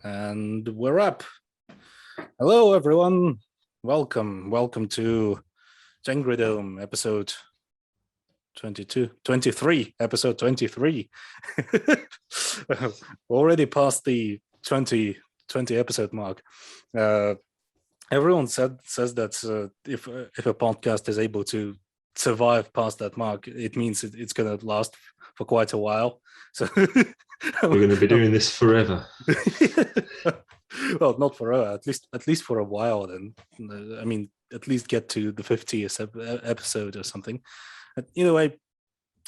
And we're up. Hello, everyone. Welcome to TENGRIDOME, episode 23, episode 23. Already past the 20 episode mark. Everyone says that if a podcast is able to survive past that mark, it means it's going to last for quite a while. So we're going to be doing this forever. Well, not forever, at least for a while. Then, I mean, at least get to the 50th episode or something. But either way,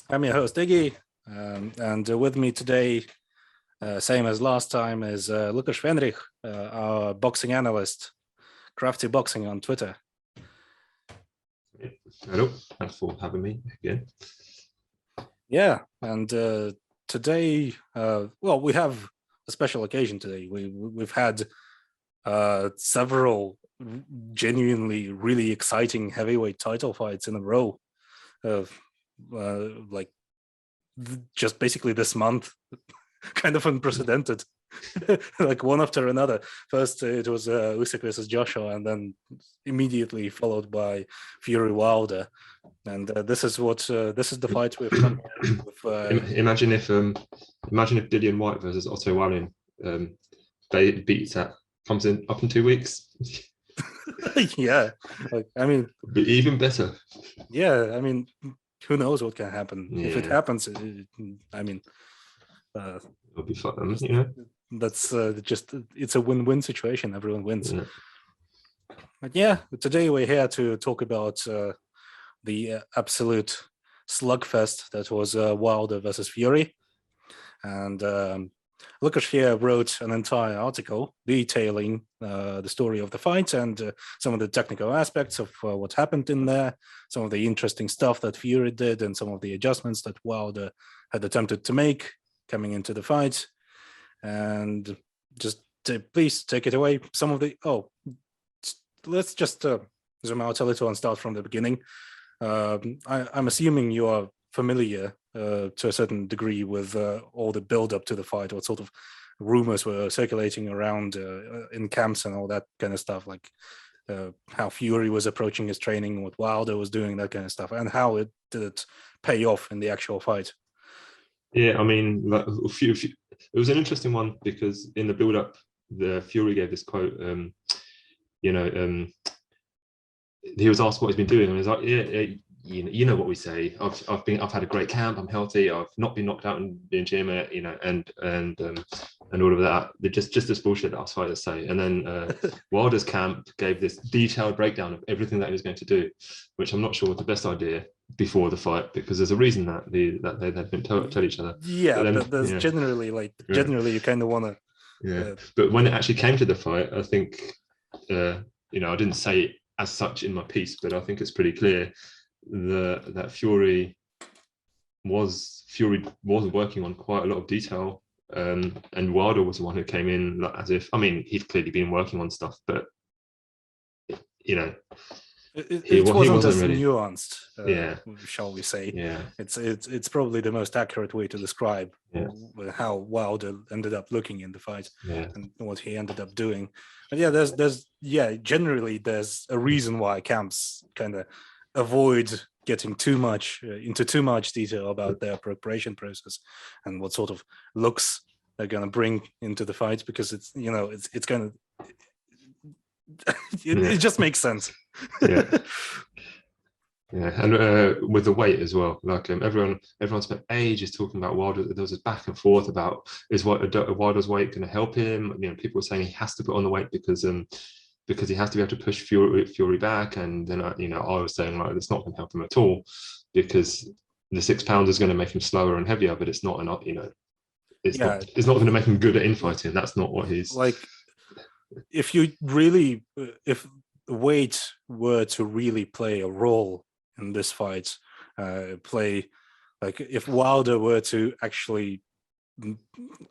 I'm your host Iggy, and with me today, same as last time, is Lukasz Fenrych, our boxing analyst, Crafty Boxing on Twitter. Hello, thanks for having me again. Yeah, and today, well, we have a special occasion today. We've had several genuinely really exciting heavyweight title fights in a row, like just basically this month, kind of unprecedented. Like one after another. First it was Usyk versus Joshua, and then immediately followed by Fury Wilder. And this is the fight we've come with. Imagine if Dillian White versus Otto Wallin beats that, comes in up in 2 weeks. Yeah, I mean, be even better. Yeah, I mean, who knows what can happen? Yeah. If it happens, I mean, it'll be fun, you know. That's just, it's a win-win situation. Everyone wins. Yeah. But yeah, today we're here to talk about the absolute slugfest that was Wilder versus Fury. And Lukasz here wrote an entire article detailing the story of the fight and some of the technical aspects of what happened in there, some of the interesting stuff that Fury did, and some of the adjustments that Wilder had attempted to make coming into the fight. And just please take it away. Some of the let's just zoom out a little and start from the beginning. I'm assuming you are familiar to a certain degree with all the build up to the fight, what sort of rumors were circulating around in camps and all that kind of stuff, like how Fury was approaching his training, what Wilder was doing, that kind of stuff, and how it did pay off in the actual fight. Yeah, I mean, like, it was an interesting one because in the build-up, the Fury gave this quote. He was asked what he's been doing, and he's like, "Yeah, you know what we say. I've had a great camp. I'm healthy. I've not been knocked out in the gym, and all of that. They're just this bullshit that us fighters say." And then Wilder's camp gave this detailed breakdown of everything that he was going to do, which I'm not sure was the best idea before the fight, because there's a reason that they've been tell each other. Yeah, then, there's generally you kind of want to. Yeah, but when it actually came to the fight, I think I didn't say it as such in my piece, but I think it's pretty clear that Fury was working on quite a lot of detail, and Wilder was the one who came in as if, I mean, he'd clearly been working on stuff, but it wasn't as really nuanced, yeah, shall we say. Yeah, it's probably the most accurate way to describe how Wilder ended up looking in the fight, and what he ended up doing. But yeah, there's generally there's a reason why camps kind of avoid getting too much into too much detail about their preparation process and what sort of looks they're going to bring into the fight, because it's going to it just makes sense. And with the weight as well, like everyone spent ages talking about Wilder. There was this back and forth about, is Wilder's weight going to help him? People were saying he has to put on the weight because he has to be able to push Fury back, and then I was saying, like, it's not going to help him at all, because the 6 pounds is going to make him slower and heavier, but it's not enough. It's not going to make him good at infighting. That's not what he's like. If weight were to really play a role in this fight, if Wilder were to actually,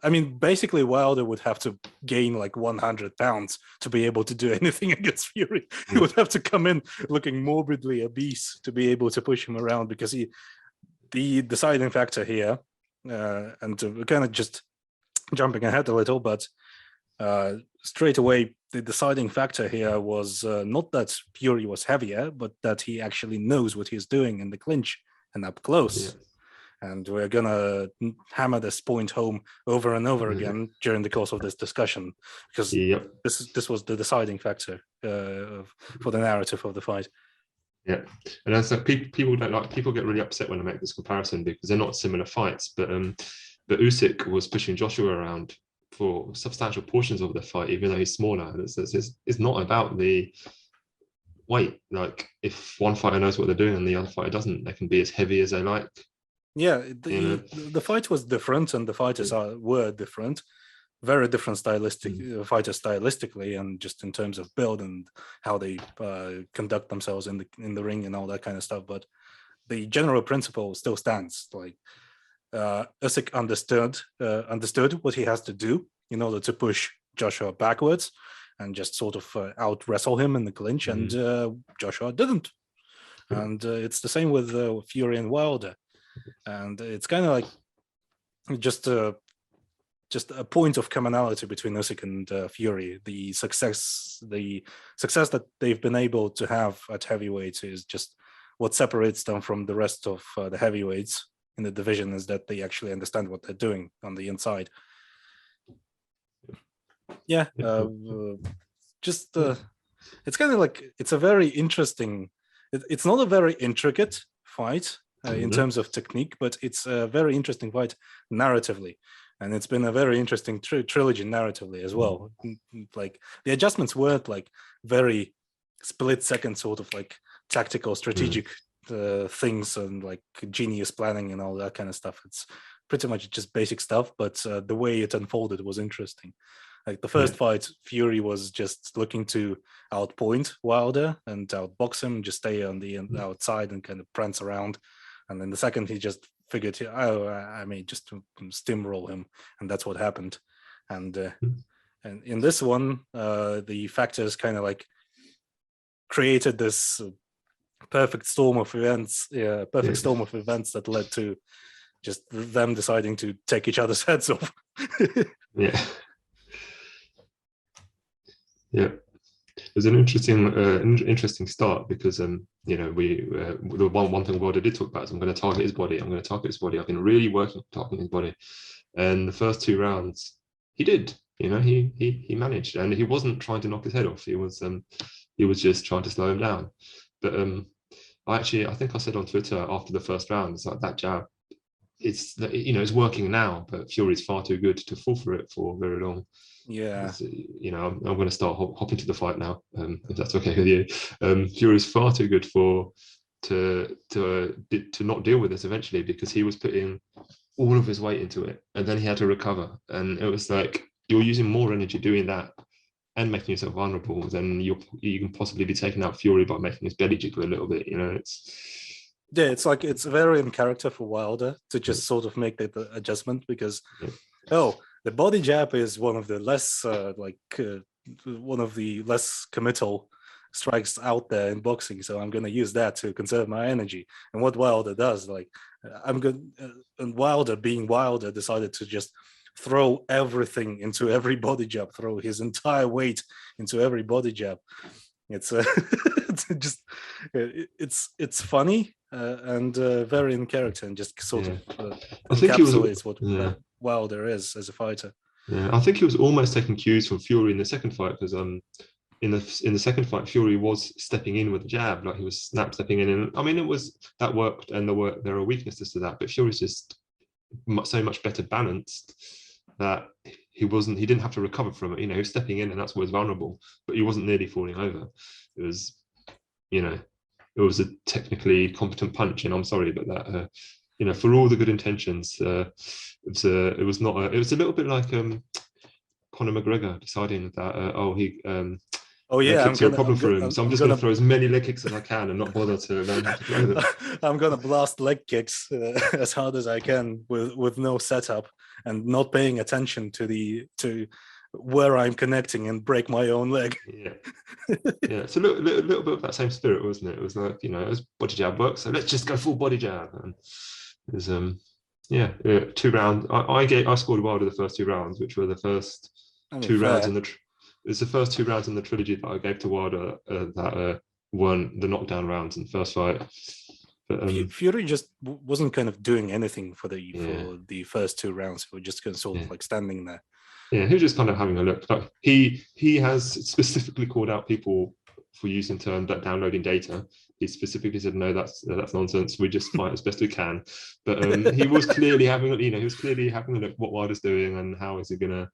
I mean, basically Wilder would have to gain like 100 pounds to be able to do anything against Fury. He would have to come in looking morbidly obese to be able to push him around, because the deciding factor here, and kind of just jumping ahead a little, but straight away, the deciding factor here was not that Fury was heavier, but that he actually knows what he's doing in the clinch and up close. Yeah. And we're gonna hammer this point home over and over again during the course of this discussion, because this was the deciding factor for the narrative of the fight. Yeah, and that's like people don't like, people get really upset when I make this comparison because they're not similar fights. But Usyk was pushing Joshua around for substantial portions of the fight, even though he's smaller. It's not about the weight. Like, if one fighter knows what they're doing and the other fighter doesn't, they can be as heavy as they like. Yeah, the fight was different, and the fighters were different, very different fighters stylistically, and just in terms of build and how they conduct themselves in the ring and all that kind of stuff. But the general principle still stands. Like, Usyk understood what he has to do in order to push Joshua backwards and just sort of out wrestle him in the clinch, and Joshua didn't. And it's the same with Fury and Wilder. And it's kind of like just a point of commonality between Usyk and Fury. The success that they've been able to have at heavyweight is just what separates them from the rest of the heavyweights in the division, is that they actually understand what they're doing on the inside. Yeah, it's kind of like, it's a very interesting. It's not a very intricate fight in terms of technique, but it's a very interesting fight narratively, and it's been a very interesting trilogy narratively as well. Like, the adjustments weren't like very split-second sort of like tactical, strategic things and like genius planning and all that kind of stuff. It's pretty much just basic stuff, but the way it unfolded was interesting. Like, the first fight, Fury was just looking to outpoint Wilder and outbox him, just stay on the outside and kind of prance around. And then the second, he just figured, I mean, just to steamroll him, and that's what happened. And in this one, the factors kind of like created this perfect storm of events that led to just them deciding to take each other's heads off. Yeah. It was an interesting start because you know, the one thing Wilder did talk about is, I'm going to target his body. I've been really working on targeting his body, and the first 2 rounds he did. You know, he managed, and he wasn't trying to knock his head off. He was just trying to slow him down. But I think I said on Twitter after the first round, it's like, that jab, it's working now, but Fury's far too good to fall for it for very long. Yeah, you know, I'm going to start hopping to the fight now, if that's okay with you. Fury's far too good to not deal with this eventually, because he was putting all of his weight into it, and then he had to recover, and it was like, you're using more energy doing that and making yourself vulnerable than you can possibly be taking out Fury by making his belly jiggle a little bit. You know, it's like, it's very in character for Wilder to just sort of make that adjustment, because the body jab is one of the less committal strikes out there in boxing, so I'm going to use that to conserve my energy. And what Wilder does, like, and Wilder, being Wilder, decided to just throw everything into every body jab, throw his entire weight into every body jab. It's it's funny and very in character, and just sort of encapsulates what Wilder is as a fighter. Yeah, I think he was almost taking cues from Fury in the second fight, because in the second fight, Fury was stepping in with a jab, like he was stepping in, and I mean, that worked, and there are weaknesses to that, but Fury's just so much better balanced that he didn't have to recover from it. You know, he was stepping in, and that's where he's vulnerable, but he wasn't nearly falling over. It was, you know, it was a technically competent punch, and I'm sorry, but that, you know, for all the good intentions, it was a little bit like Conor McGregor deciding that leg kicks are a problem for him, so I'm just going to throw as many leg kicks as I can and not bother to learn how to throw them. I'm going to blast leg kicks as hard as I can with no setup, and not paying attention to where I'm connecting, and break my own leg. Yeah, it's a little bit of that same spirit, wasn't it? It was like, you know, as body jab works, so let's just go full body jab. And it was 2 rounds. I scored Wilder the first 2 rounds, which were the first I mean, 2 rounds fair. in the. It's the first 2 rounds in the trilogy that I gave to Wilder that weren't the knockdown rounds in the first fight. But Fury just wasn't kind of doing anything for Yeah. the first 2 rounds. He was just kind of sort of Yeah. like standing there. Yeah, he was just kind of having a look. Like he has specifically called out people for using term that downloading data. He specifically said, no, that's nonsense. We just fight as best we can. But he was clearly having, he was clearly having a look what Wilder's doing and how he's gonna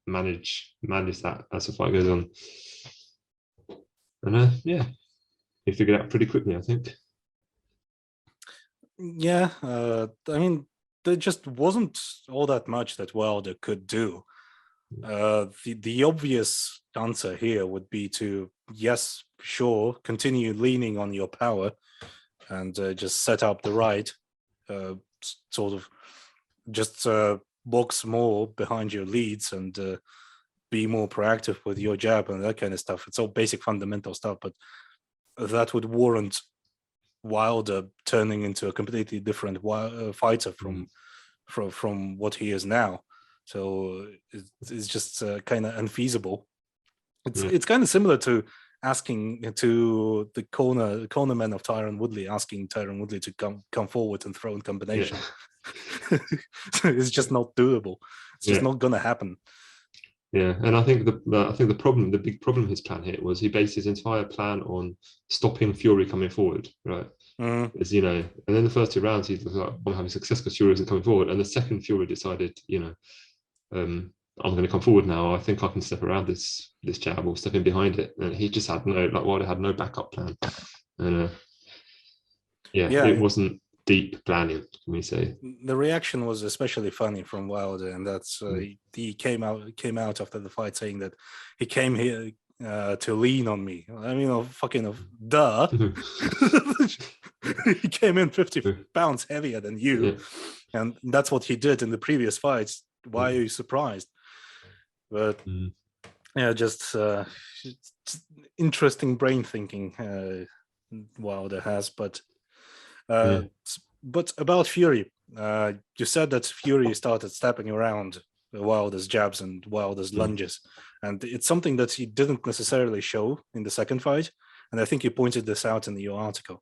manage that as the fight goes on. And yeah, he figured it out pretty quickly, I think. Yeah, I mean, there just wasn't all that much that Wilder could do. The obvious answer here would be to, yes, sure, continue leaning on your power and just set up the right, sort of just box more behind your leads and be more proactive with your jab and that kind of stuff. It's all basic fundamental stuff, but that would warrant Wilder turning into a completely different fighter from what he is now. So it's just kind of unfeasible. It's kind of similar to asking to the cornerman of Tyron Woodley, asking Tyron Woodley to come forward and throw in combination. It's just not doable. It's just not going to happen. Yeah, and I think the big problem his plan here was he based his entire plan on stopping Fury coming forward, right? As and then the first 2 rounds he was like, I'm having success because Fury isn't coming forward, and the second Fury decided, I'm going to come forward now. I think I can step around this jab or step in behind it, and he just had Wilder had no backup plan, and it wasn't deep planning, can we say. The reaction was especially funny from Wilder, and that's he came out after the fight saying that he came here to lean on me. I mean, duh. He came in 50 pounds heavier than you, and that's what he did in the previous fights. Why are you surprised? But just interesting brain thinking Wilder has. But about Fury, you said that Fury started stepping around Wilder's jabs and Wilder's lunges, and it's something that he didn't necessarily show in the second fight. And I think you pointed this out in your article.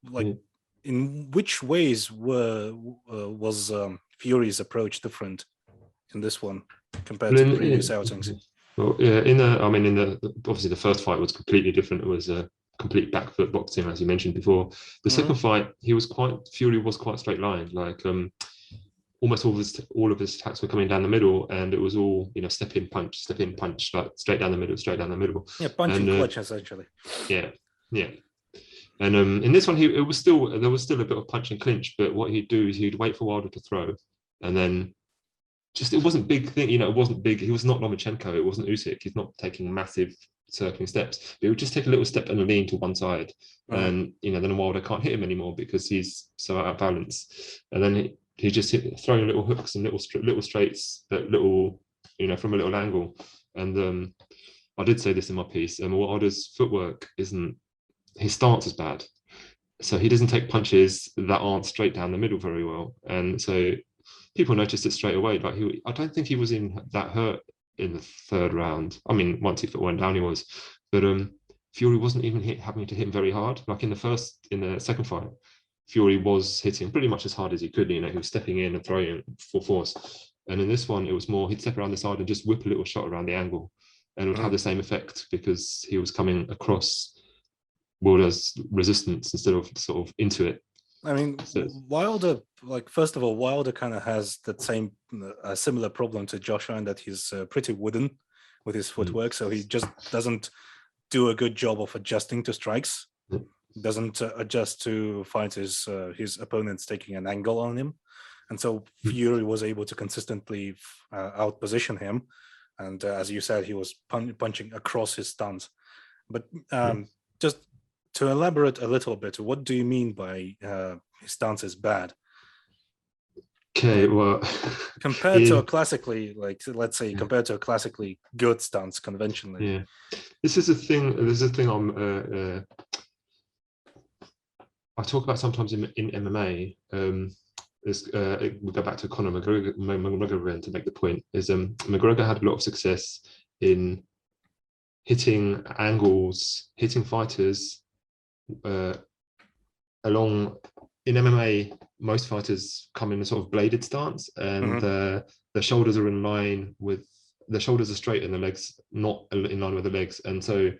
Like, in which ways was Fury's approach different in this one compared to previous outings? Well, yeah, obviously the first fight was completely different. It was a complete back foot boxing, as you mentioned before. The second fight, Fury was quite straight line, like almost all of his attacks were coming down the middle, and it was all step in punch, like straight down the middle. Yeah, punching clutch essentially. Yeah. And in this one, there was still a bit of punch and clinch, but what he'd do is he'd wait for Wilder to throw, and then it wasn't big thing, it wasn't big. He was not Lomachenko, it wasn't Usyk. He's not taking massive circling steps, but he would just take a little step and lean to one side, and then Wilder can't hit him anymore because he's so out of balance, and then he just throwing little hooks and little straights, that little from a little angle. And I did say this in my piece, and Wilder's footwork isn't. His stance is bad, so he doesn't take punches that aren't straight down the middle very well, and so people noticed it straight away. Like I don't think he was in that hurt in the third round. I mean, once he went down, he was, but Fury wasn't even having to hit him very hard. Like in the second fight, Fury was hitting pretty much as hard as he could. He was stepping in and throwing full force, and in this one, it was more he'd step around the side and just whip a little shot around the angle, and it would have the same effect because he was coming across Wilder's resistance instead of sort of into it. I mean, Wilder, first of all, Wilder kind of has that similar problem to Joshua in that he's pretty wooden with his footwork. So he just doesn't do a good job of adjusting to strikes, doesn't adjust to fight his opponents taking an angle on him. And so Fury was able to consistently outposition him. And as you said, he was punching across his stance. But just to elaborate a little bit, what do you mean by his stance is bad? Okay, well, compared to a classically, compared to a classically good stance conventionally. Yeah, this is a thing. I talk about sometimes in MMA. is we'll go back to Conor McGregor again to make the point, is McGregor had a lot of success in hitting angles, hitting fighters along. In MMA, most fighters come in a sort of bladed stance, and the shoulders are in line with, the shoulders are straight and the legs not in line with the legs. And so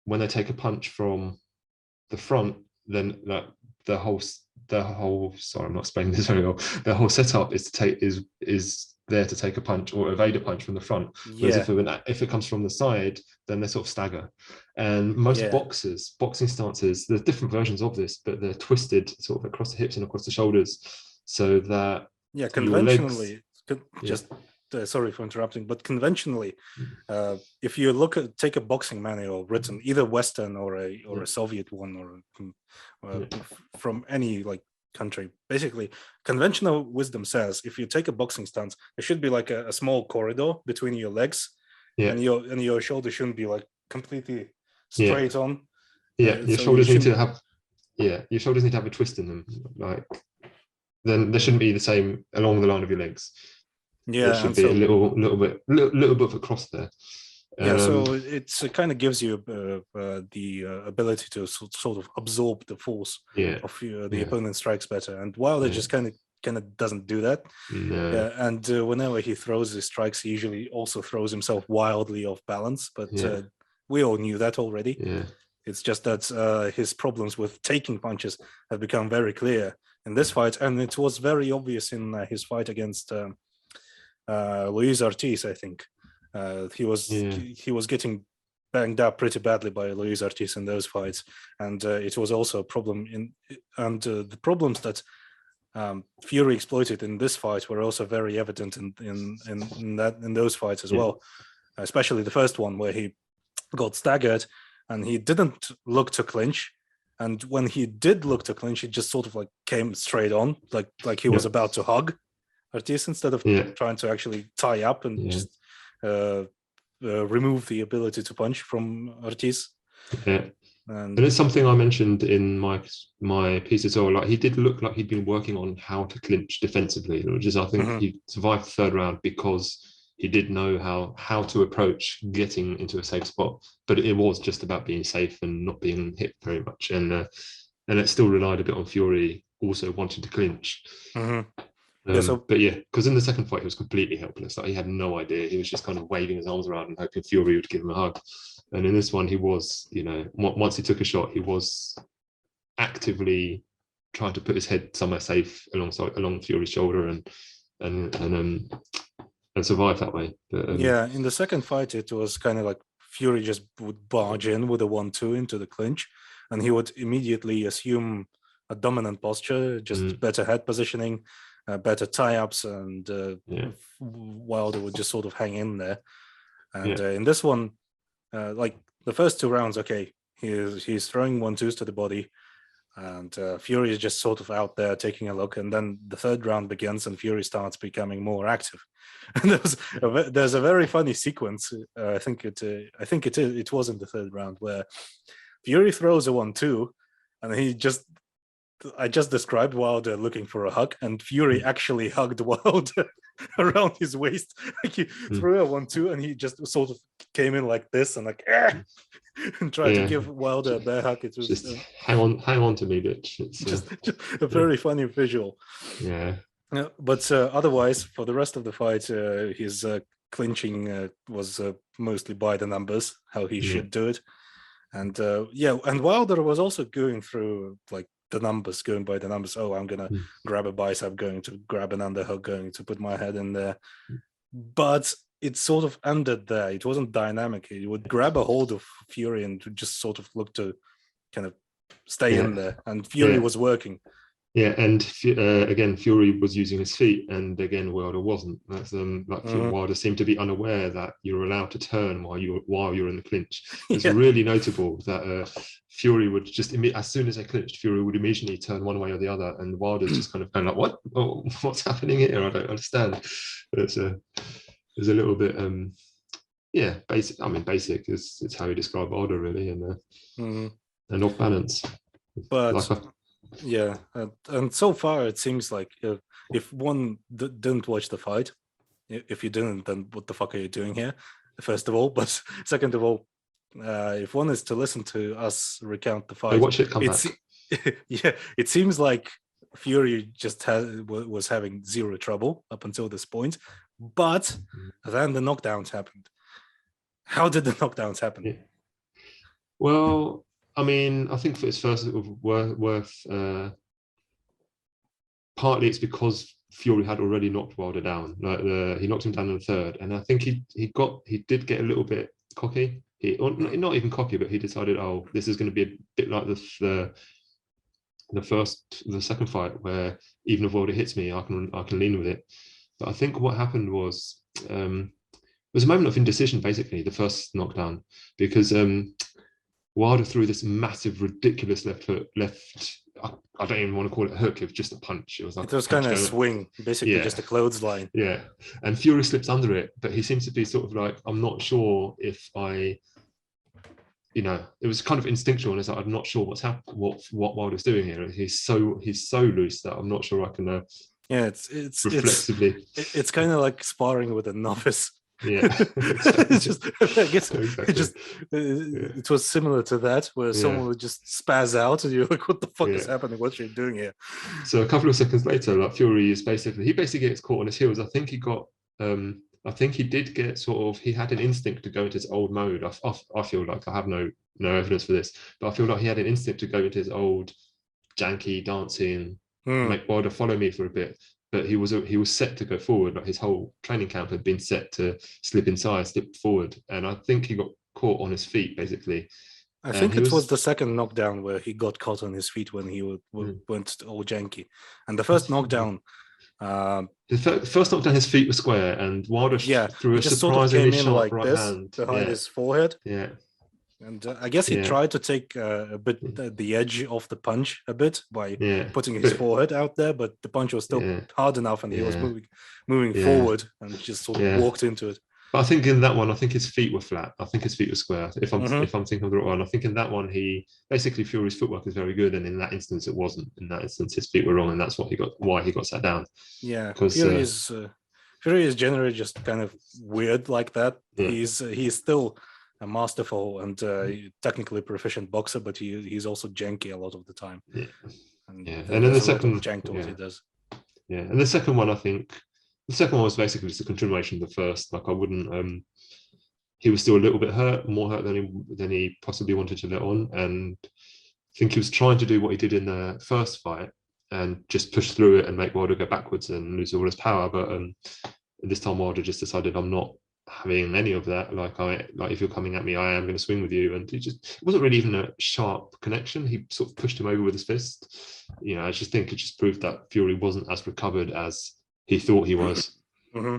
when they take a punch from the front, then the whole sorry, I'm not explaining this very well. The whole setup is to take is there to take a punch or evade a punch from the front. Whereas if it comes from the side, then they sort of stagger. And most boxing stances, there's different versions of this, but they're twisted sort of across the hips and across the shoulders, so that conventionally, sorry for interrupting, but conventionally, if you take a boxing manual written either Western or a Soviet one, or from any like country, basically conventional wisdom says if you take a boxing stance, there should be like a small corridor between your legs, and your shoulder shouldn't be like completely straight on. Your shoulders need to have your shoulders need to have a twist in them, like then they shouldn't be the same along the line of your legs. There should be a little bit across there. So it kind of gives you the ability to sort of absorb the force of the opponent's strikes better. And Wilder just kind of doesn't do that. And whenever he throws his strikes, he usually also throws himself wildly off balance. But we all knew that already. It's just that his problems with taking punches have become very clear in this fight, and it was very obvious in his fight against Luis Ortiz, I think. He was getting banged up pretty badly by Luis Ortiz in those fights, and it was also a problem the problems that Fury exploited in this fight were also very evident in those fights as well, especially the first one where he got staggered and he didn't look to clinch, and when he did look to clinch, he just sort of like came straight on, like he was about to hug Ortiz instead of trying to actually tie up and just remove the ability to punch from Ortiz. And it's something I mentioned in my piece as well. Like, he did look like he'd been working on how to clinch defensively, which is, I think, he survived the third round because he did know how to approach getting into a safe spot. But it was just about being safe and not being hit very much. And it still relied a bit on Fury also wanting to clinch. But because in the second fight he was completely helpless. Like, he had no idea. He was just kind of waving his arms around and hoping Fury would give him a hug. And in this one, he was, once he took a shot, he was actively trying to put his head somewhere safe along Fury's shoulder and survive that way. But, in the second fight, it was kind of like Fury just would barge in with a 1-2 into the clinch, and he would immediately assume a dominant posture, just better head positioning, better tie-ups, and Wilder would just sort of hang in there. And in this one, like the first two rounds, he's throwing 1-2s to the body, and Fury is just sort of out there taking a look. And then the third round begins, and Fury starts becoming more active. And there's a very funny sequence. I think it was in the third round where Fury throws a 1-2, and I just described Wilder looking for a hug, and Fury actually hugged Wilder around his waist. Like, he threw a 1-2, and he just sort of came in like this and like and tried to give Wilder a bear hug. It was just hang on to me, bitch. It's just a very funny visual. But otherwise, for the rest of the fight, his clinching was mostly by the numbers, how he should do it. And and Wilder was also going through like going by the numbers. Oh, I'm gonna grab a bicep, going to grab an underhook, going to put my head in there. But it sort of ended there. It wasn't dynamic. He would grab a hold of Fury and just sort of look to kind of stay in there, and Fury was working. And again, Fury was using his feet, and again, Wilder wasn't. That's Wilder seemed to be unaware that you're allowed to turn while you're in the clinch. It's really notable that Fury would just as soon as they clinched, Fury would immediately turn one way or the other, and Wilder's just kind of like, what? Oh, what's happening here? I don't understand. But it's a little bit basic. I mean, basic is how you describe Wilder, really, and off balance. But Yeah, and so far it seems like if one didn't watch the fight, if you didn't, then what the fuck are you doing here? First of all, but second of all, if one is to listen to us recount the I fight, watch it come it's back. yeah, it seems like Fury just was having zero trouble up until this point, but then the knockdowns happened. How did the knockdowns happen? Yeah. Well, I mean, I think for its first, it was worth partly it's because Fury had already knocked Wilder down. Like he knocked him down in the third, and I think he did get a little bit cocky. Not even cocky, but he decided, oh, this is going to be a bit like the second fight, where even if Wilder hits me, I can lean with it. But I think what happened was it was a moment of indecision, basically, the first knockdown, because Wilder threw this massive, ridiculous left hook. I don't even want to call it a hook. It was just a punch. It was like It was kind of a swing, basically just a clothesline. Yeah, and Fury slips under it, but he seems to be sort of like, I'm not sure if I, it was kind of instinctual, and it's like, I'm not sure what's happened, what Wilder's doing here. He's so loose that I'm not sure I can. Yeah, it's reflexively. It's kind of like sparring with a novice. Yeah, it's just, I guess exactly. it was similar to that, where someone would just spaz out, and you're like, "What the fuck is happening? What are you doing here?" So a couple of seconds later, like Fury is basically gets caught on his heels. I think he got, I think he did get he had an instinct to go into his old mode. I feel like, I have no evidence for this, but I feel like he had an instinct to go into his old janky dancing, make Wilder follow me for a bit. But he was set to go forward. Like his whole training camp had been set to slip forward, and I think he got caught on his feet, basically. I think it was the second knockdown where he got caught on his feet when he went all janky, and the first knockdown. The first knockdown, his feet were square, and Wilder threw a surprisingly sharp right hand behind his forehead. Yeah. And I guess he tried to take a bit the edge off the punch a bit by putting his forehead out there, but the punch was still hard enough, and he was moving forward and just sort of walked into it. But I think in that one, I think his feet were flat. I think his feet were square. If I'm thinking of the right one, I think in that one, Fury's footwork is very good, and in that instance, it wasn't. In that instance, his feet were wrong, and that's why he got sat down. Yeah, because Fury is generally just kind of weird like that. Yeah. He's still a masterful and technically proficient boxer, but he's also janky a lot of the time. Yeah, and then the second jank to what he does. Yeah, and the second one, I think the second one was basically just a continuation of the first. Like I wouldn't. He was still a little bit hurt, more hurt than he possibly wanted to let on, and I think he was trying to do what he did in the first fight and just push through it and make Wilder go backwards and lose all his power. But this time Wilder just decided, I'm not having any of that. Like if you're coming at me, I am going to swing with you. And it wasn't really even a sharp connection. He sort of pushed him over with his fist. I just think it just proved that Fury wasn't as recovered as he thought he was. Mm-hmm.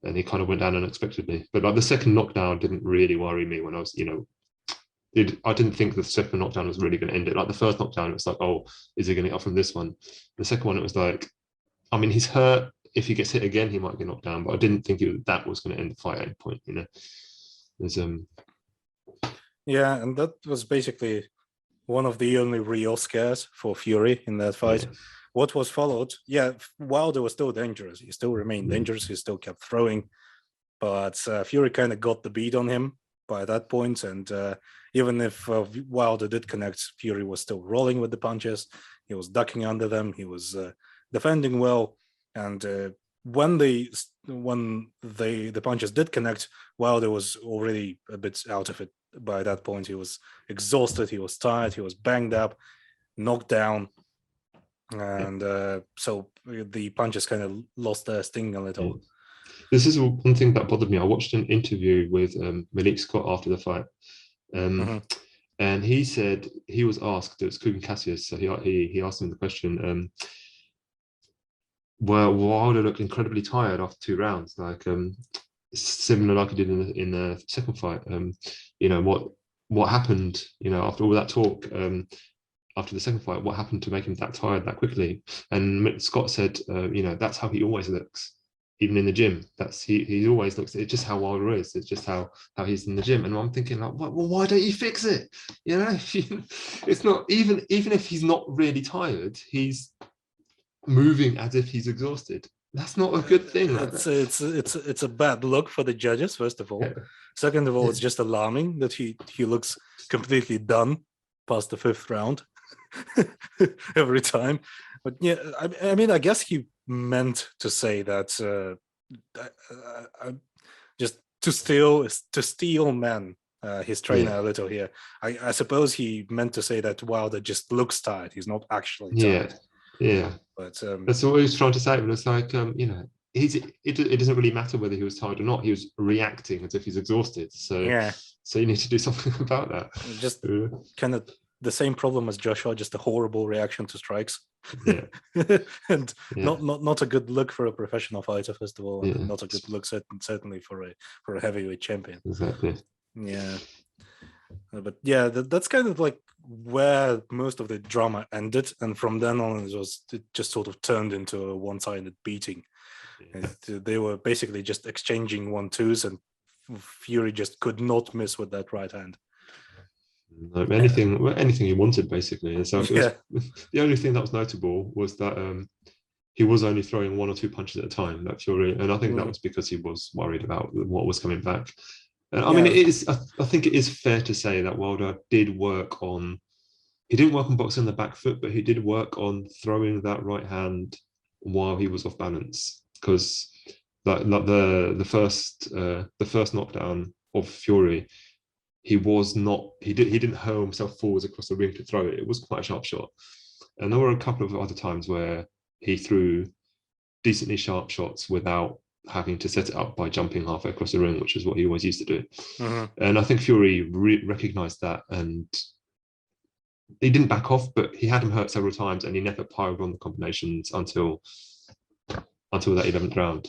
And he kind of went down unexpectedly. But like the second knockdown didn't really worry me when I was, I didn't think the second knockdown was really going to end it. Like the first knockdown, it was like, oh, is he going to get up from this one? The second one, it was like, I mean, he's hurt. If he gets hit again, he might get knocked down. But I didn't think that was going to end the fight at any point. Yeah, and that was basically one of the only real scares for Fury in that fight. Yeah. What was followed? Yeah, Wilder was still dangerous. He still remained dangerous. He still kept throwing, but Fury kind of got the beat on him by that point. And even if Wilder did connect, Fury was still rolling with the punches. He was ducking under them. He was defending well. And when the punches did connect, Wilder was already a bit out of it by that point. He was exhausted. He was tired. He was banged up, knocked down. And so the punches kind of lost their sting a little. This is one thing that bothered me. I watched an interview with Malik Scott after the fight. And he said, he was asked, it was Kugan Cassius, so he asked him the question, well, Wilder looked incredibly tired after 2 rounds, like similar like he did in the second fight. What happened, after all that talk, after the second fight, what happened to make him that tired that quickly? And Scott said, that's how he always looks. even in the gym. That's he always looks. It's just how Wilder is. It's just how he's in the gym. And I'm thinking like, well, why don't you fix it? You know, it's not even if he's not really tired, he's moving as if he's exhausted. That's not a good thing. Like it's a bad look for the judges, first of all. Yeah. Second of all, it's just alarming that he looks completely done past the 5th round every time. But yeah, I mean, I guess he meant to say that just to steal man, his trainer a little here. I suppose he meant to say that Wilder just looks tired. He's not actually tired. Yeah. But that's what he was trying to say. But it's like, you know, it doesn't really matter whether he was tired or not. He was reacting as if he's exhausted. So yeah, so you need to do something about that. Just kind of the same problem as Joshua, just a horrible reaction to strikes. Yeah. And not a good look for a professional fighter, first of all, and not a good look certainly for a heavyweight champion. Exactly. Yeah. But yeah, that's kind of like where most of the drama ended, and from then on it just sort of turned into a one-sided beating. They were basically just exchanging 1-2s, and Fury just could not miss with that right hand. Anything he wanted, basically. And so the only thing that was notable was that he was only throwing 1 or 2 punches at a time, that Fury, and I think that was because he was worried about what was coming back. I mean, I think it is fair to say that Wilder did work on. He didn't work on boxing the back foot, but he did work on throwing that right hand while he was off balance. Because the first knockdown of Fury, he didn't hurl himself forwards across the ring to throw it. It was quite a sharp shot, and there were a couple of other times where he threw decently sharp shots without having to set it up by jumping halfway across the ring, which is what he always used to do. And I think Fury recognized that, and he didn't back off, but he had him hurt several times, and he never piled on the combinations until that 11th round.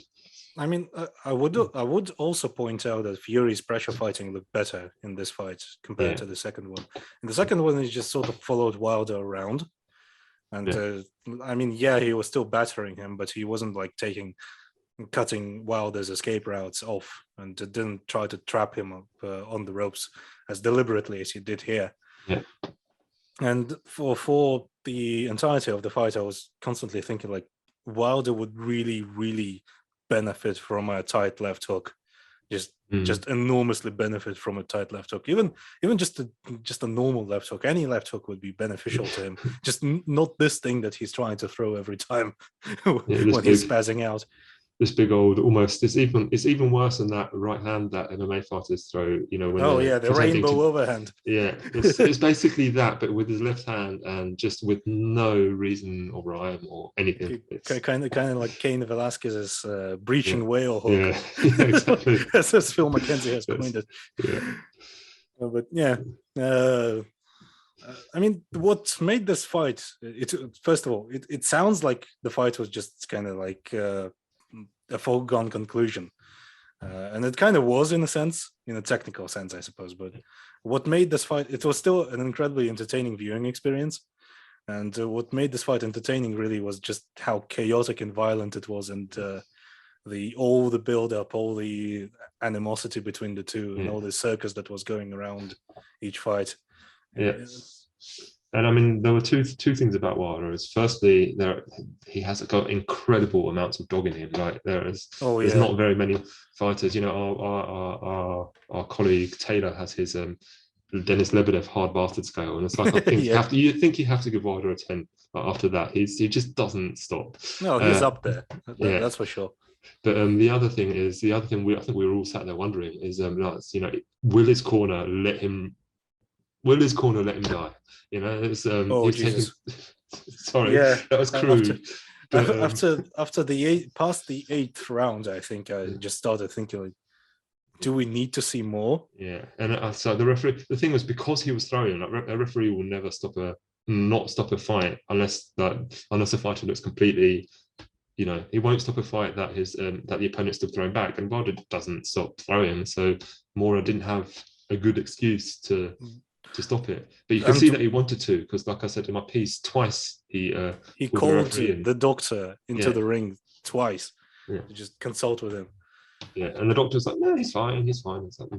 I mean, I would also point out that Fury's pressure fighting looked better in this fight compared to the second one. In the second one, he just sort of followed Wilder around, and I mean, he was still battering him, but he wasn't like cutting Wilder's escape routes off, and didn't try to trap him on the ropes as deliberately as he did here. Yeah. And for the entirety of the fight, I was constantly thinking like Wilder would really, really benefit from a tight left hook, just enormously benefit from a tight left hook. Even just a normal left hook, any left hook would be beneficial to him. Just not this thing that he's trying to throw every time when he's spazzing out. This big old almost it's even worse than that right hand that MMA fighters throw, you know, when the rainbow overhand. It's basically that, but with his left hand and just with no reason or rhyme or anything. Kind of like Cain Velasquez's breaching whale hook. Yeah, exactly. As Phil McKenzie has coined it. But I mean, what made this fight? First of all, it sounds like the fight was just kind of like a foregone conclusion, and it kind of was in a technical sense, I suppose. But what made this fight? It was still an incredibly entertaining viewing experience, and what made this fight entertaining really was just how chaotic and violent it was, and all the build up, all the animosity between the two, and all the circus that was going around each fight. And I mean, there were two things about Wilder. Is firstly, he has got incredible amounts of dog in him. Like there's not very many fighters. You know, our colleague Taylor has his Dennis Lebedev hard bastard scale, and it's like I think you have to give Wilder a 10 after that. He just doesn't stop. No, he's up there. That's for sure. But the other thing I think we were all sat there wondering is, you know, will his corner let him die? You know, it's sorry, that was crude. After past the 8th round, I think I just started thinking, like, do we need to see more? Yeah, and so the referee. The thing was, because he was throwing, like, a referee will never not stop a fight unless a fighter looks completely. You know, he won't stop a fight that the opponent's still throwing back, and Wilder doesn't stop throwing. So Mora didn't have a good excuse to stop it, but you can see that he wanted to, because, like I said in my piece, twice he called the doctor into the ring twice, to just consult with him. Yeah, and the doctor's like, no, he's fine, he's fine. It's like,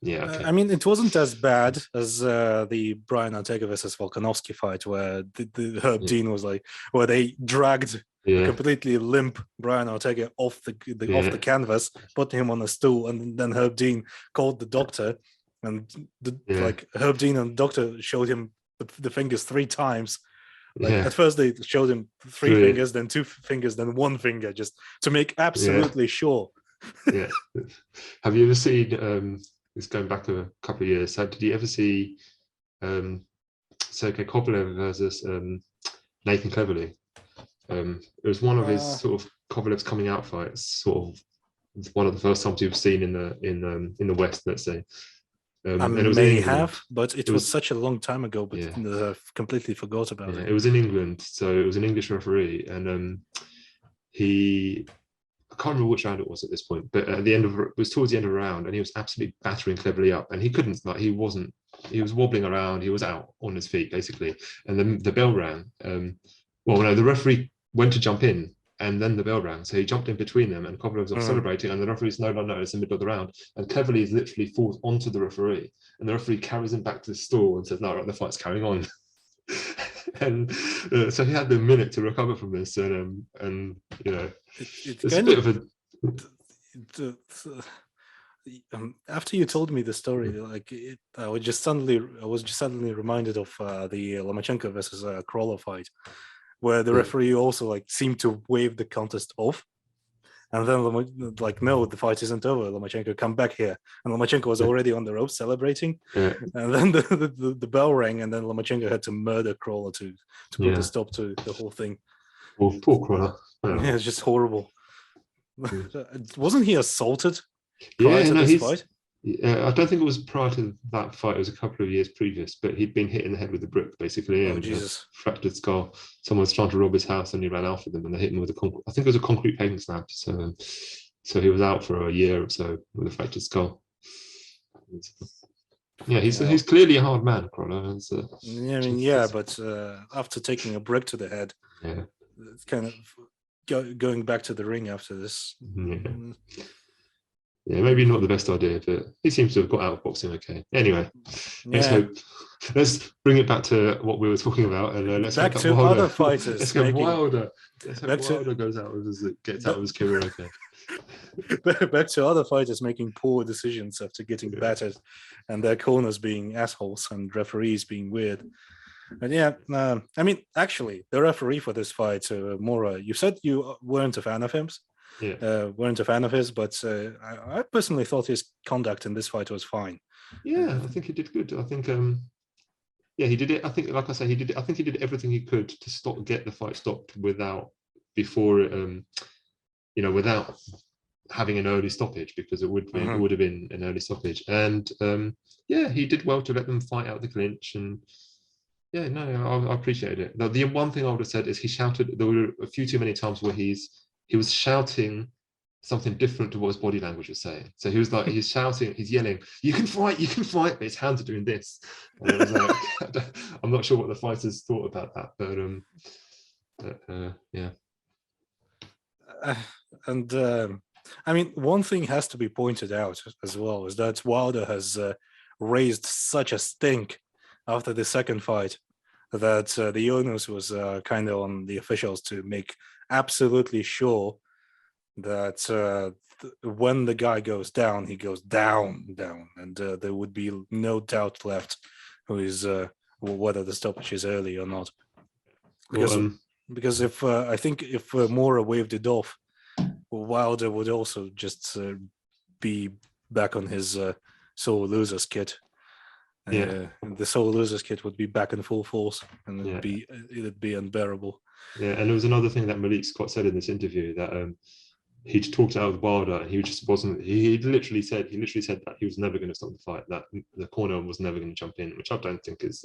yeah, okay. I mean, it wasn't as bad as the Brian Ortega versus Volkanovski fight, where the Herb Dean was like, where they dragged completely limp Brian Ortega off the canvas, put him on a stool, and then Herb Dean called the doctor, and like Herb Dean and the doctor showed him the fingers 3 times. Like at first they showed him 3 fingers, then 2 fingers, then 1 finger, just to make absolutely sure. Yeah. Have you ever seen it's going back a couple of years, so did you ever see Sergey Kovalev versus Nathan Cleverly? It was one of his sort of Kovalev's coming out fights, sort of one of the first times you've seen in the West, let's say. And it was may have, but it was such a long time ago, but I've completely forgot about it. It was in England, so it was an English referee, and I can't remember which round it was at this point, but at the end of it was towards the end of the round, and he was absolutely battering Cleverly up, and he couldn't, like, he was wobbling around, he was out on his feet basically, and then the bell rang. The referee went to jump in, and then the bell rang, so he jumped in between them, and Kovalev was celebrating, and the referee's no, it's in the middle of the round, and Cleverly literally falls onto the referee, and the referee carries him back to the stall and says, "No, right, the fight's carrying on." And so he had the minute to recover from this, and you know, it's a bit of a. After you told me the story, like I was just suddenly reminded of the Lomachenko versus Crawler fight, where the referee also like seemed to wave the contest off, and then like, no, the fight isn't over. Lomachenko, come back here, and Lomachenko was already on the ropes celebrating, and then the bell rang, and then Lomachenko had to murder Crawler to put a stop to the whole thing. Poor Crawler. Yeah, it's just horrible. Wasn't he assaulted prior to this fight? I don't think it was prior to that fight. It was a couple of years previous, but he'd been hit in the head with a brick, basically, and fractured skull. Someone was trying to rob his house, and he ran after them, and they hit him with I think it was a concrete paving slab. So he was out for a year or so with a fractured skull. Yeah, he's clearly a hard man, Crawler. But after taking a brick to the head, it's kind of going back to the ring after this. Yeah, maybe not the best idea, but he seems to have got out of boxing okay. Anyway, let's bring it back to what we were talking about, and let's back to Wilder. Other fighters. Let's go Wilder. Wilder gets out of his career okay. Back to other fighters making poor decisions after getting battered, and their corners being assholes and referees being weird. And I mean, actually, the referee for this fight, Mora, you said you weren't a fan of him. Weren't a fan of his, but I personally thought his conduct in this fight was fine. Yeah, I think he did good. I think, he did it. I think, like I say, he did it. I think he did everything he could to get the fight stopped without having an early stoppage, because it would have been an early stoppage. And he did well to let them fight out the clinch. And I appreciated it. Now, the one thing I would have said is he shouted. There were a few too many times where he was shouting something different to what his body language was saying. So he was like, he's shouting, he's yelling, you can fight, but his hands are doing this. And I was like, I'm not sure what the fighters thought about that, but I mean, one thing has to be pointed out as well, is that Wilder has raised such a stink after the second fight that the onus was kind of on the officials to make absolutely sure that when the guy goes down, he goes down, and there would be no doubt left whether the stoppage is early or not. Because if I think if Mora waved it off, Wilder would also just be back on his sore losers kit. The sore losers kit would be back in full force, and it'd be unbearable. Yeah, and there was another thing that Malik Scott said in this interview, that he talked out with Wilder, and he just wasn't. He literally said that he was never going to stop the fight. That the corner was never going to jump in, which I don't think is,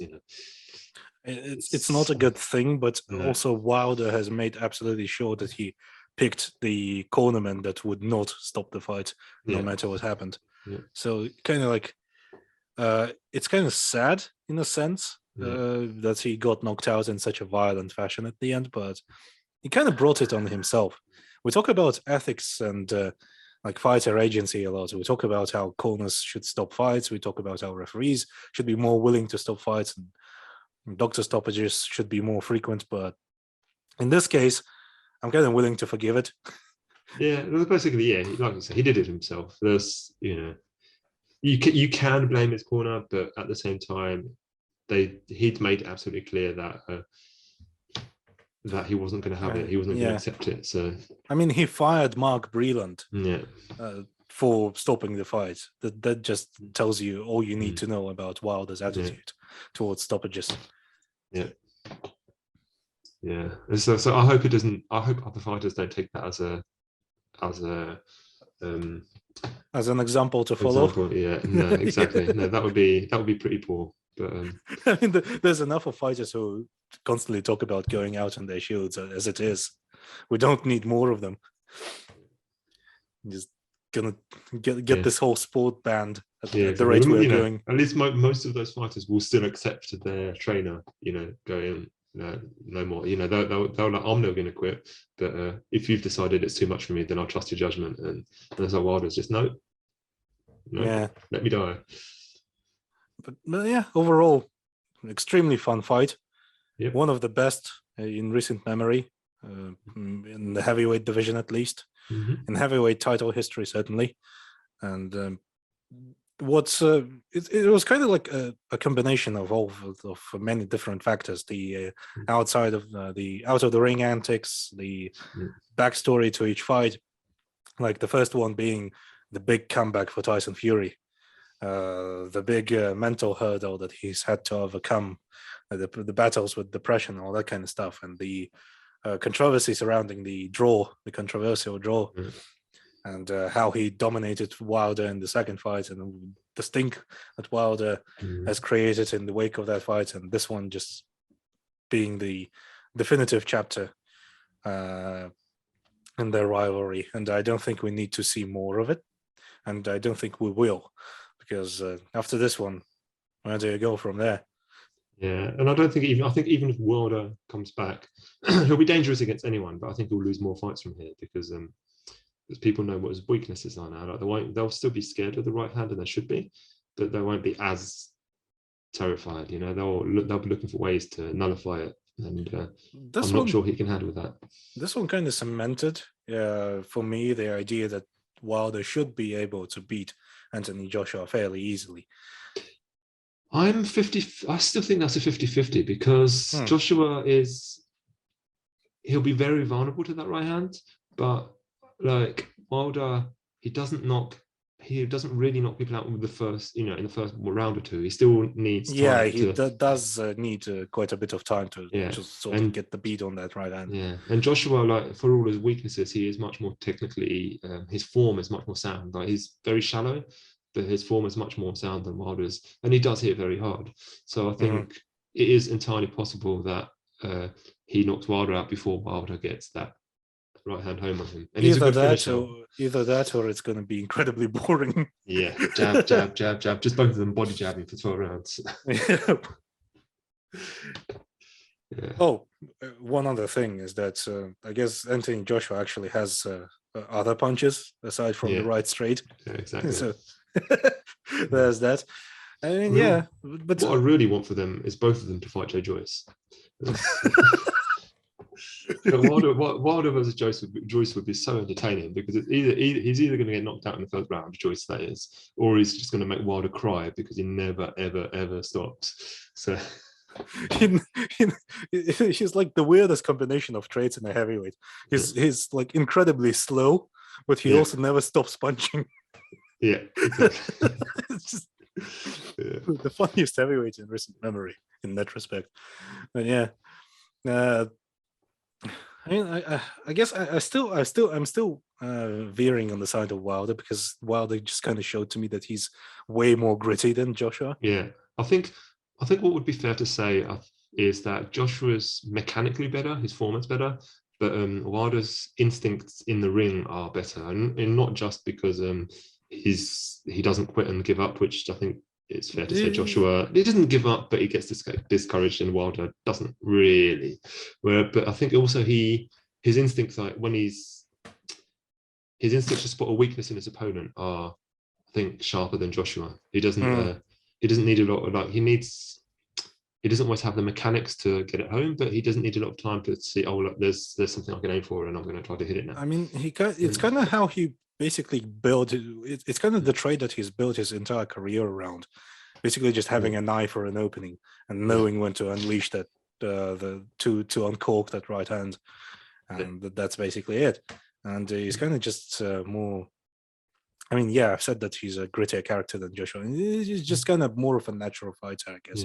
it's not a good thing. But also Wilder has made absolutely sure that he picked the cornerman that would not stop the fight, no matter what happened. Yeah. So kind of like, it's kind of sad in a sense. That he got knocked out in such a violent fashion at the end, but he kind of brought it on himself. we talk about ethics and like fighter agency a lot. We talk about how corners should stop fights. We talk about how referees should be more willing to stop fights, and doctor stoppages should be more frequent. But in this case, I'm kind of willing to forgive it. Yeah, basically, yeah. Like I said, he did it himself. There's, you can blame his corner, but at the same time, he'd made it absolutely clear that he wasn't going to have it. He wasn't going to accept it. So I mean, he fired Mark Breland for stopping the fight. That just tells you all you need to know about Wilder's attitude towards stoppages. Yeah. Yeah. And so I hope it doesn't. I hope other fighters don't take that as an example to follow. Yeah. No, exactly. No, that would be pretty poor. But I mean, there's enough of fighters who constantly talk about going out on their shields as it is. We don't need more of them. Just gonna get this whole sport banned at the rate we're going. At least most of those fighters will still accept their trainer, going, no more. They'll like, I'm never going to quit. But if you've decided it's too much for me, then I'll trust your judgment. And there's like Wilder's just no, let me die. But yeah, overall, extremely fun fight. Yep. One of the best in recent memory, in the heavyweight division at least, in heavyweight title history certainly. And it was kind of like a combination of many different factors: the out of the ring antics, the backstory to each fight. Like the first one being the big comeback for Tyson Fury. The big mental hurdle that he's had to overcome, the battles with depression, all that kind of stuff, and the controversy surrounding the controversial draw, and how he dominated Wilder in the second fight, and the stink that Wilder has created in the wake of that fight, and this one just being the definitive chapter in their rivalry. And I don't think we need to see more of it, and I don't think we will. Because after this one, where do you go from there? Yeah, and I think even if Wilder comes back, he'll be dangerous against anyone, but I think he'll lose more fights from here because people know what his weaknesses are now. Like they'll still be scared of the right hand, and they should be, but they won't be as terrified. They'll be looking for ways to nullify it, and I'm not sure he can handle that. This one kind of cemented, for me, the idea that Wilder should be able to beat Anthony Joshua fairly easily. I still think that's a 50-50 because Joshua he'll be very vulnerable to that right hand, but like Wilder, he doesn't really knock people out with the first, in the first round or two. He still needs time. Yeah, he does need quite a bit of time to just sort of get the beat on that right hand. Yeah, and Joshua, like for all his weaknesses, he is much more technically. His form is much more sound. Like he's very shallow, but his form is much more sound than Wilder's, and he does hit very hard. So I think it is entirely possible that he knocks Wilder out before Wilder gets that right hand home on him. And either that or it's going to be incredibly boring. Yeah, jab, jab, jab, jab. Just both of them body jabbing for 12 rounds. Yeah. Oh, one other thing is that I guess Anthony Joshua actually has other punches aside from the right straight. Yeah, exactly. So there's that. I mean, but what I really want for them is both of them to fight Joe Joyce. Wilder versus Joyce would be so entertaining because it's he's either going to get knocked out in the first round, Joyce that is, or he's just going to make Wilder cry because he never ever ever stops. So he's like the weirdest combination of traits in a heavyweight. He's like incredibly slow, but he also never stops punching. Yeah, exactly. It's just the funniest heavyweight in recent memory in that respect. But I mean, I guess I'm still veering on the side of Wilder because Wilder just kind of showed to me that he's way more gritty than Joshua. Yeah, I think what would be fair to say is that Joshua's mechanically better, his form is better, but Wilder's instincts in the ring are better, and not just because he doesn't quit and give up, which I think it's fair to say Joshua, he doesn't give up, but he gets discouraged, and Wilder doesn't really. But I think also his instincts, like when he's his instincts to spot a weakness in his opponent are, I think, sharper than Joshua. He doesn't need a lot of like he doesn't always have the mechanics to get it home, but he doesn't need a lot of time to see, oh look, there's something I can aim for and I'm going to try to hit it now. I mean, it's kind of how he basically built it. It's kind of the trait that he's built his entire career around. Basically, just having an eye for an opening and knowing when to unleash that to uncork that right hand, and that's basically it. And he's kind of just more. I mean, yeah, I've said that he's a grittier character than Joshua. He's just kind of more of a natural fighter, I guess.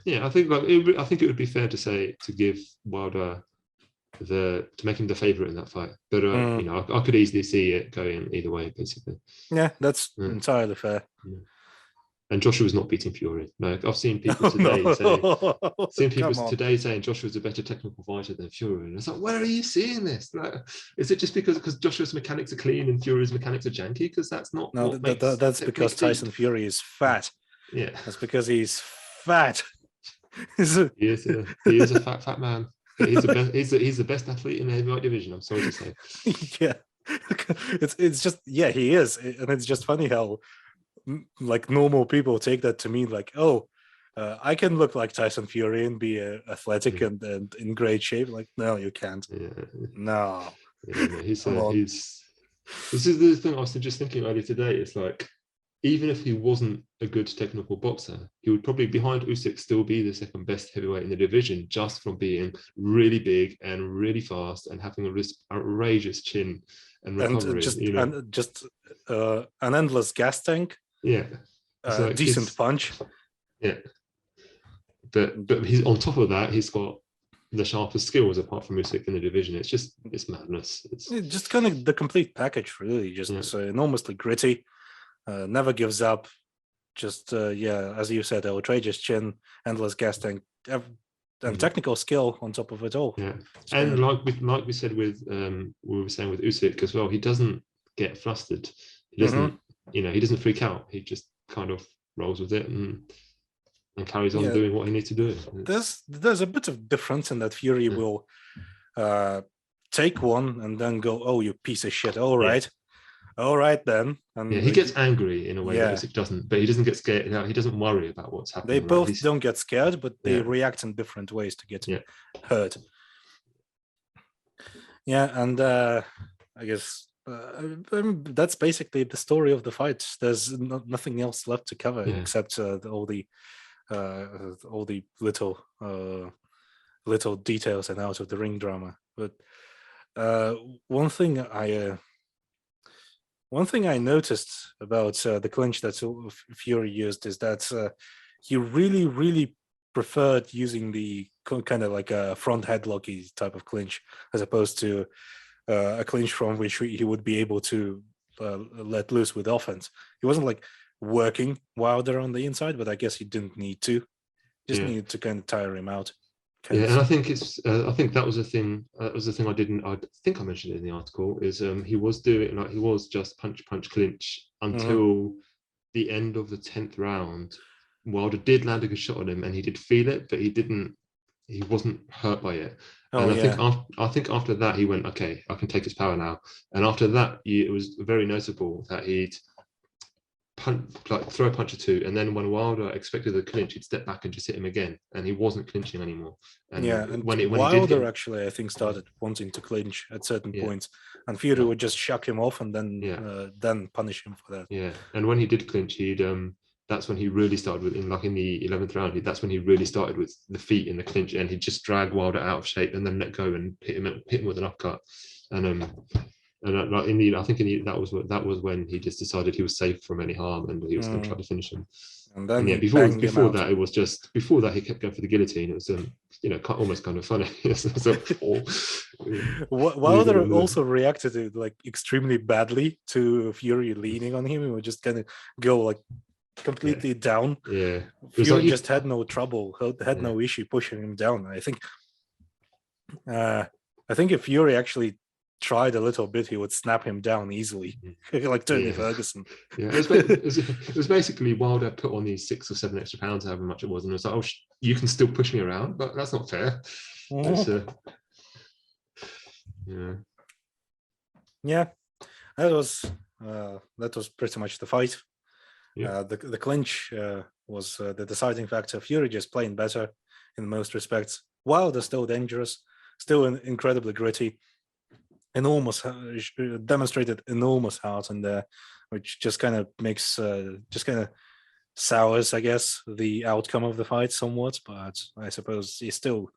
Yeah, I think I think it would be fair to say to give Wilder to make him the favorite in that fight, but you know, I could easily see it going either way, basically. Yeah, that's entirely fair. Yeah. And Joshua's not beating Fury. Like I've seen people today saying Joshua's a better technical fighter than Fury, and it's like, where are you seeing this? Like, is it just because Joshua's mechanics are clean and Fury's mechanics are janky? Because that's not. No, that's because Tyson Fury is fat. Yeah, that's because he's fat. he is a fat man. He's the best athlete in the heavyweight division. I'm sorry to say. Yeah, it's just he is, and it's just funny how like normal people take that to mean like, oh, I can look like Tyson Fury and be athletic and in great shape. Like, no, you can't. No. This is the thing I was just thinking earlier today. It's like, even if he wasn't a good technical boxer, he would probably, behind Usyk, still be the second best heavyweight in the division, just from being really big and really fast and having a outrageous chin and recovery. And just an endless gas tank. Yeah. Like decent punch. Yeah. But he's on top of that, he's got the sharpest skills apart from Usyk in the division. It's madness. It's just kind of the complete package, really. Just enormously gritty. Never gives up. Just as you said, outrageous chin, endless gas tank, and technical skill on top of it all. Yeah, and like we said with we were saying with Usyk as well, he doesn't get flustered. He doesn't, he doesn't freak out. He just kind of rolls with it and carries on doing what he needs to do. There's a bit of difference in that Fury will take one and then go, "Oh, you piece of shit! All right." All right then. And he gets angry in a way that Usyk doesn't, but he doesn't get scared. He doesn't worry about what's happening. They both don't get scared, but they react in different ways to get hurt. Yeah, and I guess that's basically the story of the fight. There's nothing else left to cover except all the little details and out of the ring drama. But one thing I noticed about the clinch that Fury used is that he really, really preferred using the kind of like a front headlocky type of clinch, as opposed to a clinch from which he would be able to let loose with offense. He wasn't like working Wilder on the inside, but I guess he didn't need to. Just needed to kind of tire him out. And I think I think that was the thing. That was the thing I think I mentioned it in the article. Is he was doing he was just punch clinch until the end of the 10th round. Wilder did land a good shot on him, and he did feel it, but he wasn't hurt by it. I think after that he went, okay, I can take his power now. And after that, it was very noticeable that he'd throw a punch or two, and then when Wilder expected the clinch, he'd step back and just hit him again, and he wasn't clinching anymore. And when Wilder actually, I think, started wanting to clinch at certain points, and Fury would just shuck him off and then punish him for that. Yeah, and when he did clinch, he'd that's when he really started with in the 11th round. That's when he really started with the feet in the clinch, and he'd just drag Wilder out of shape and then let go and hit him with an uppercut. And that was when he just decided he was safe from any harm and he was going to try to finish him. And then before that, it was just before that he kept going for the guillotine. It was almost kind of funny. Wilder also reacted to like extremely badly to Fury leaning on him. He would just kind of go like completely down. Yeah, Fury just had no trouble, had no issue pushing him down. I think if Fury actually tried a little bit, he would snap him down easily, like Tony Ferguson. Yeah, it was basically Wilder put on these 6 or 7 extra pounds, however much it was, and it was like, oh, you can still push me around, but that's not fair. that was pretty much the fight. Yeah. The clinch was the deciding factor. Fury just playing better in most respects. Wilder still dangerous, still incredibly gritty, enormous, demonstrated enormous heart in there, which just kind of makes, just kind of sours, I guess, the outcome of the fight somewhat. But I suppose he's still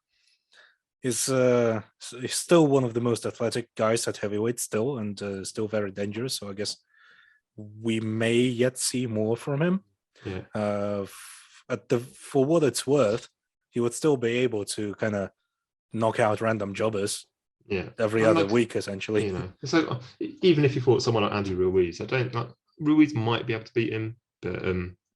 one of the most athletic guys at heavyweight still, and still very dangerous. So I guess we may yet see more from him. Yeah. For what it's worth, he would still be able to kind of knock out random jobbers. Yeah. Every other week, essentially. You know, so even if you fought someone like Andrew Ruiz, I don't like Ruiz might be able to beat him, but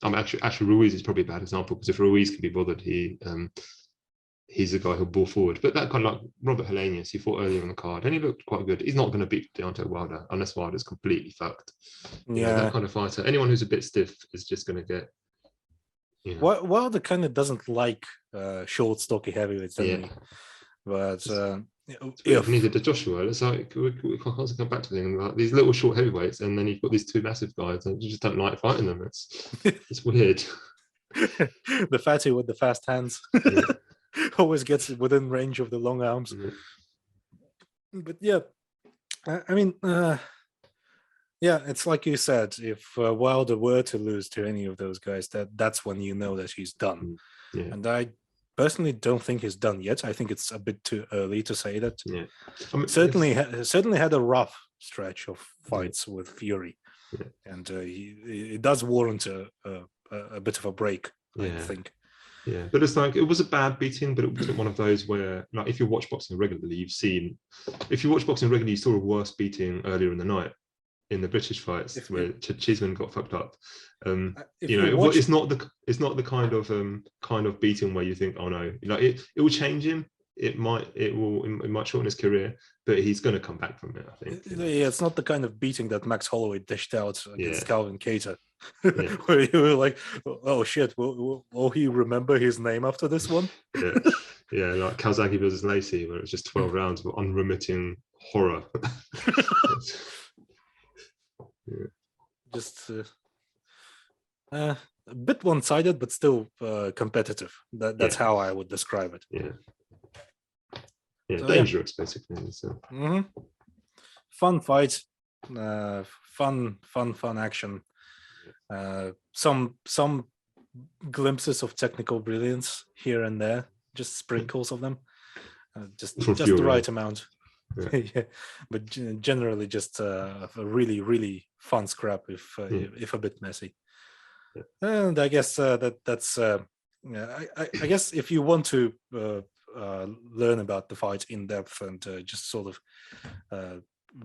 actually Ruiz is probably a bad example, because if Ruiz can be bothered, he's a guy who'll ball forward. But that kind of like Robert Helenius, he fought earlier on the card, and he looked quite good. He's not going to beat Deontay Wilder unless Wilder's completely fucked. Yeah, that kind of fighter. Anyone who's a bit stiff is just going to get. You know. Wilder kind of doesn't like short, stocky heavyweights, doesn't he? But neither did Joshua. It's like we can't come back to things like these little short heavyweights, and then you've got these two massive guys, and you just don't like fighting them. It's weird. The fatty with the fast hands always gets within range of the long arms. But yeah, I mean, yeah, it's like you said. If Wilder were to lose to any of those guys, that's when you know that he's done. Yeah. And I personally don't think he's done yet. I think it's a bit too early to say that. Yeah, I mean, certainly had a rough stretch of fights with Fury, and it does warrant a bit of a break. I think. Yeah, but it's like, it was a bad beating, but it wasn't one of those where, like, if you watch boxing regularly, you saw a worse beating earlier in the night in the British fights where Cheeseman got fucked up. It's not the kind of beating where you think, oh no, like it will change him. It might shorten his career, but he's going to come back from it, I think. Yeah, it's not the kind of beating that Max Holloway dished out against Calvin Kattar, where you were like, oh shit, will he remember his name after this one? Yeah, like Calzaghe versus Lacey, where it was just 12 rounds of unremitting horror. Just a bit one-sided, but still competitive. That's how I would describe it. Yeah, so, dangerous, basically. So. Fun fight, fun action. Some glimpses of technical brilliance here and there, just sprinkles of them, just the right amount. Yeah, but generally just a really, really fun scrap, if a bit messy. And I guess that's I guess if you want to learn about the fight in depth and just sort of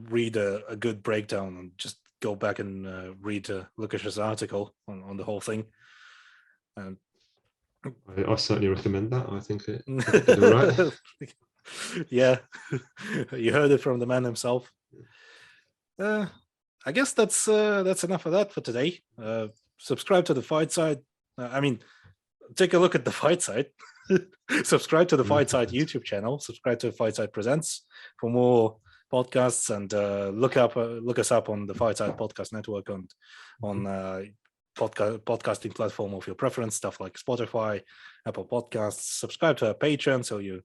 read a good breakdown, and just go back and read Lukasz's article on the whole thing. I certainly recommend that. I think you're right. Yeah, you heard it from the man himself. I guess that's enough of that for today. Subscribe to the Fight Side. Take a look at the Fight Side. Subscribe to the Fight Side YouTube channel. Subscribe to Fight Side Presents for more podcasts, and look us up on the Fight Side Podcast Network and on podcasting platform of your preference, stuff like Spotify, Apple Podcasts. Subscribe to our Patreon so you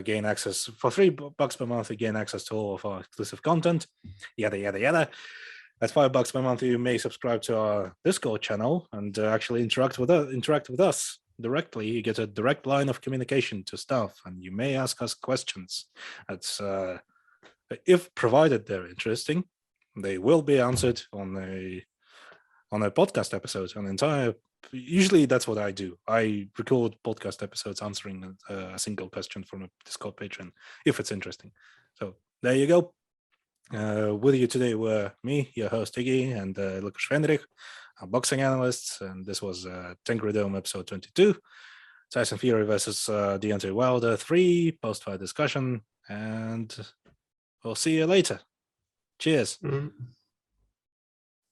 gain access for $3 per month. You gain access to all of our exclusive content. Yada yada yada. At $5 per month, you may subscribe to our Discord channel and actually interact with us directly. You get a direct line of communication to staff, and you may ask us questions. That's if provided they're interesting, they will be answered on a podcast episode. Usually that's what I do. I record podcast episodes answering a single question from a Discord patron if it's interesting. So there you go. With you today were me, your host Iggy, and Lukasz Fenrych, a boxing analyst, and this was TENGRIDOME episode 22. Tyson Fury versus Deontay Wilder 3 post-fight discussion, and we'll see you later. Cheers.